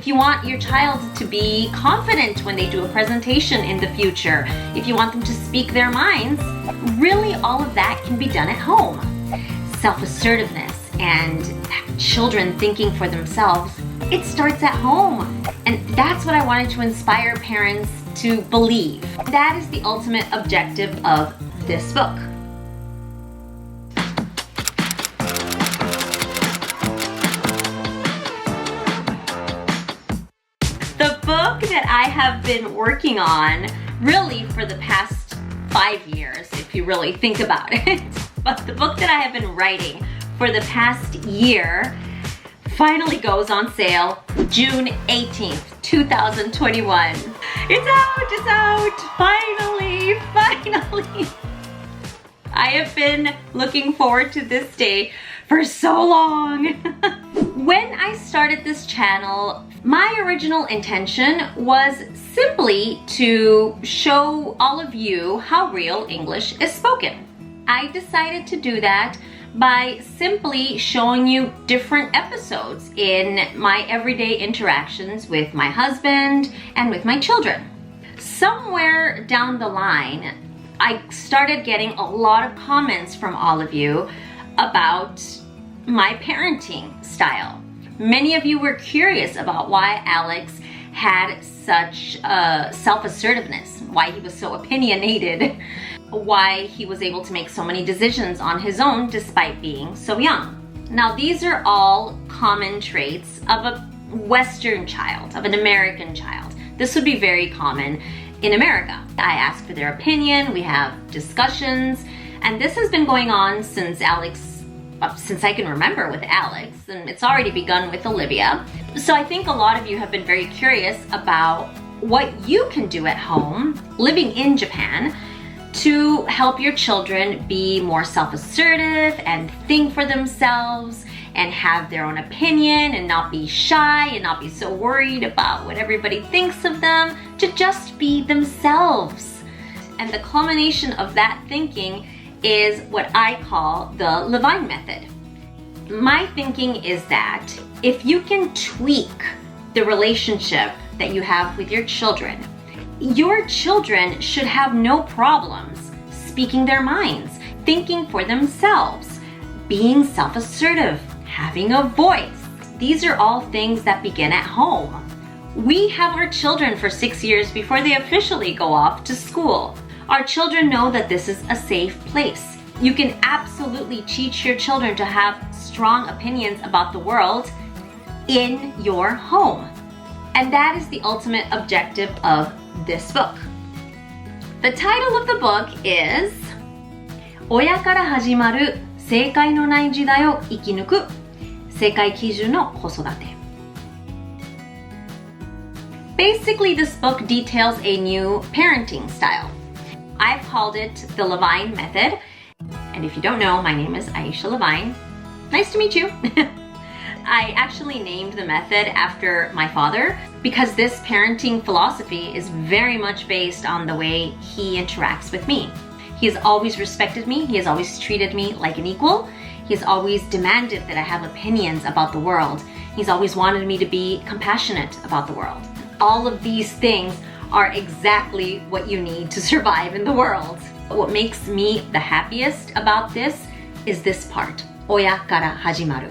If you want your child to be confident when they do a presentation in the future, if you want them to speak their minds, really all of that can be done at home. Self-assertiveness and children thinking for themselves, it starts at home. And that's what I wanted to inspire parents to believe. That is the ultimate objective of this book. The book that I have been working on really for the past 5 years, if you really think about it, but the book that I have been writing for the past year finally goes on sale June 18th, 2021. It's out, finally. I have been looking forward to this day for so long. When I started this channel, my original intention was simply to show all of you how real English is spoken. I decided to do that by simply showing you different episodes in my everyday interactions with my husband and with my children. Somewhere down the line, I started getting a lot of comments from all of you about my parenting style. Many of you were curious about why Alex had such self-assertiveness, why he was so opinionated, why he was able to make so many decisions on his own despite being so young. Now, these are all common traits of a Western child, of an American child. This would be very common in America. I ask for their opinion, we have discussions, and this has been going on since I can remember with Alex, and it's already begun with Olivia. So I think a lot of you have been very curious about what you can do at home, living in Japan, to help your children be more self-assertive and think for themselves and have their own opinion and not be shy and not be so worried about what everybody thinks of them, to just be themselves. And the culmination of that thinking is what I call the Levine Method. My thinking is that if you can tweak the relationship that you have with your children should have no problems speaking their minds, thinking for themselves, being self-assertive, having a voice. These are all things that begin at home. We have our children for 6 years before they officially go off to school. Our children know that this is a safe place. You can absolutely teach your children to have strong opinions about the world in your home. And that is the ultimate objective of this book. The title of the book is 親から始まる正解のない時代を生き抜く世界基準の子育て. Basically, this book details a new parenting style. I've called it the Levine Method. And if you don't know, my name is Aisha Levine. Nice to meet you. I actually named the method after my father because this parenting philosophy is very much based on the way he interacts with me. He has always respected me. He has always treated me like an equal. He has always demanded that I have opinions about the world. He's always wanted me to be compassionate about the world. All of these things are exactly what you need to survive in the world. What makes me the happiest about this is this part, 親から始まる.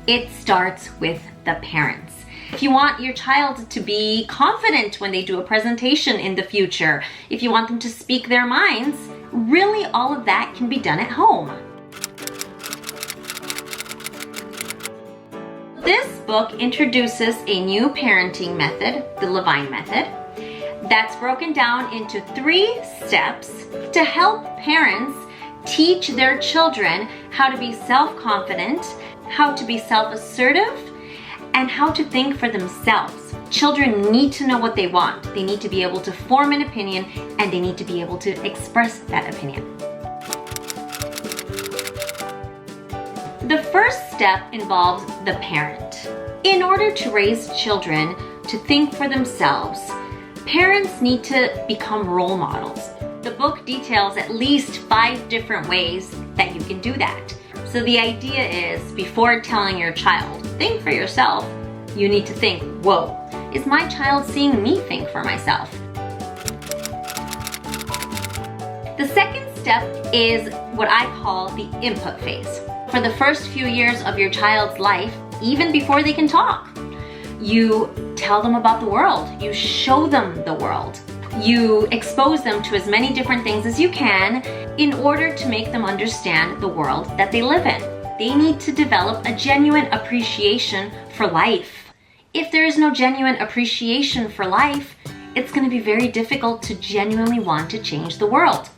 It starts with the parents. If you want your child to be confident when they do a presentation in the future, if you want them to speak their minds, really all of that can be done at home. This book introduces a new parenting method, the Levine Method, that's broken down into 3 steps to help parents teach their children how to be self-confident, how to be self-assertive, and how to think for themselves. Children need to know what they want. They need to be able to form an opinion, and they need to be able to express that opinion. The first step involves the parent. In order to raise children to think for themselves, parents need to become role models. The book details at least 5 different ways that you can do that. So the idea is, before telling your child, think for yourself, you need to think, whoa, is my child seeing me think for myself? The second step is what I call the input phase. For the first few years of your child's life, even before they can talk, you tell them about the world. You show them the world. You expose them to as many different things as you can in order to make them understand the world that they live in. They need to develop a genuine appreciation for life. If there is no genuine appreciation for life, it's going to be very difficult to genuinely want to change the world.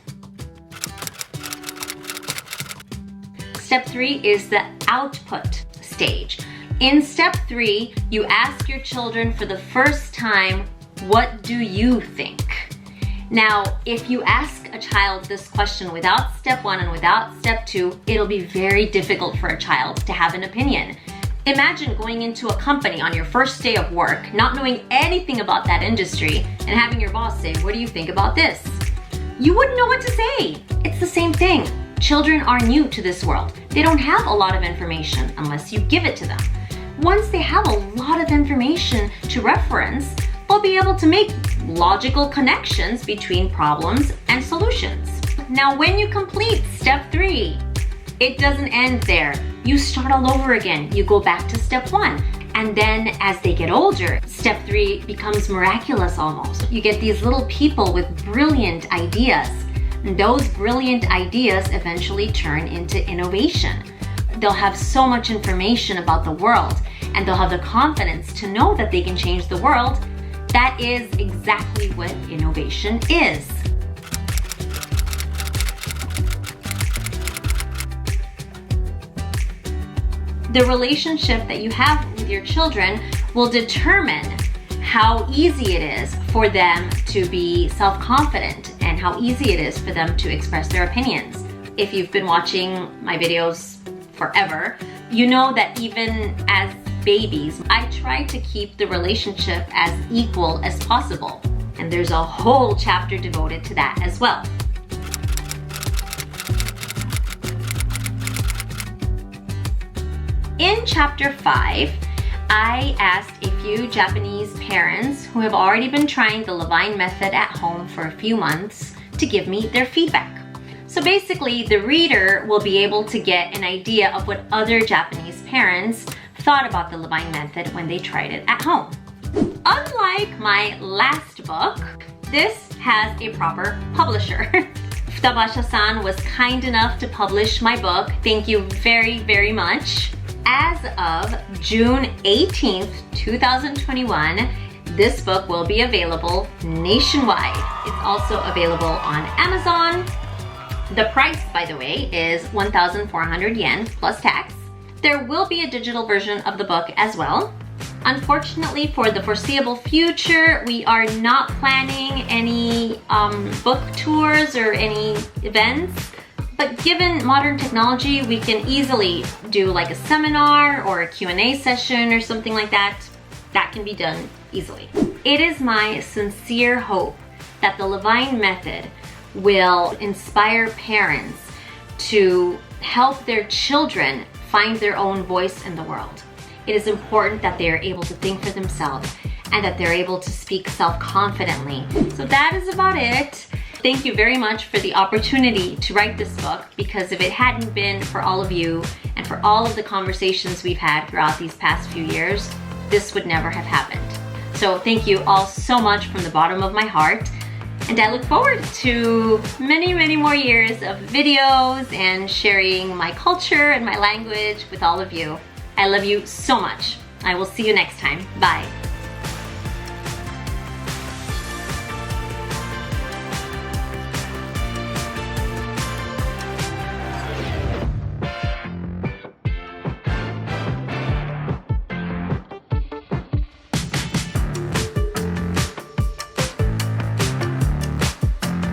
Step 3 is the output stage. In step 3, you ask your children for the first time, what do you think? Now, if you ask a child this question without step 1 and without step 2, it'll be very difficult for a child to have an opinion. Imagine going into a company on your first day of work, not knowing anything about that industry, and having your boss say, what do you think about this? You wouldn't know what to say. It's the same thing. Children are new to this world. They don't have a lot of information unless you give it to them. Once they have a lot of information to reference, they'll be able to make logical connections between problems and solutions. Now, when you complete step 3, it doesn't end there. You start all over again. You go back to step 1. And then as they get older, step 3 becomes miraculous almost. You get these little people with brilliant ideas. And those brilliant ideas eventually turn into innovation. They'll have so much information about the world, and they'll have the confidence to know that they can change the world. That is exactly what innovation is. The relationship that you have with your children will determine how easy it is for them to be self-confident and how easy it is for them to express their opinions. If you've been watching my videos forever, you know that even as babies, I try to keep the relationship as equal as possible. And there's a whole chapter devoted to that as well. In chapter 5, I asked a few Japanese parents who have already been trying the Levine Method at home for a few months to give me their feedback. So basically, the reader will be able to get an idea of what other Japanese parents thought about the Levine Method when they tried it at home. Unlike my last book, this has a proper publisher. Futabasha-san was kind enough to publish my book. Thank you very, very much. As of June 18th, 2021, this book will be available nationwide. It's also available on Amazon. The price, by the way, is 1,400 yen plus tax. There will be a digital version of the book as well. Unfortunately, for the foreseeable future, we are not planning any book tours or any events. But given modern technology, we can easily do like a seminar or a Q&A session or something like that. That can be done easily. It is my sincere hope that the Levine Method will inspire parents to help their children find their own voice in the world. It is important that they are able to think for themselves and that they're able to speak self-confidently. So that is about it. Thank you very much for the opportunity to write this book, because if it hadn't been for all of you and for all of the conversations we've had throughout these past few years, this would never have happened. So thank you all so much from the bottom of my heart. And I look forward to many, many more years of videos and sharing my culture and my language with all of you. I love you so much. I will see you next time. Bye.